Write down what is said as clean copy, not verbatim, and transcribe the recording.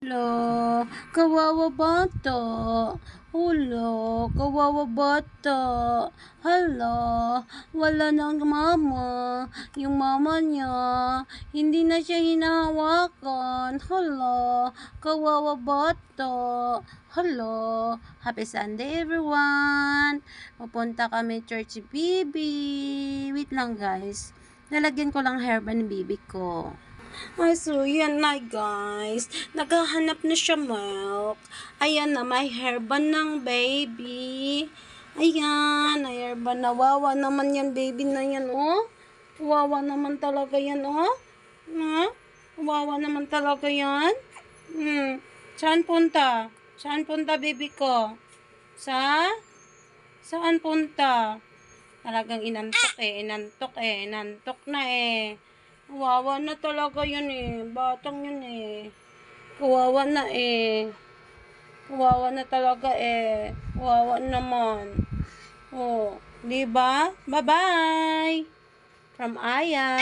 Lo, kawawa bata. Hulo, kawawa bata. Hala, wala nang mama. Yung mama niya, hindi na siya hinahawakan. Hala, kawawa bata. Hello, happy Sunday everyone. Pupunta kami church si Bibi. Wait lang guys. Lalagyan ko lang hairband ni Bibi ko. Ay, so yan na guys. Naghahanap na siya milk. Ayan na, may hairband ng baby. Ayan, hairband. Nawawa naman yan, baby na yan, oh. Wawa naman talaga yan, oh. Ha? Wawa naman talaga yan. Saan punta? Saan punta, baby ko? Saan punta? Talagang inantok na eh. Kawawa na talaga yun eh. Batang yun eh. Kawawa na eh. Kawawa na talaga eh. Kawawa naman. Oh, di ba? Bye-bye. From Aya.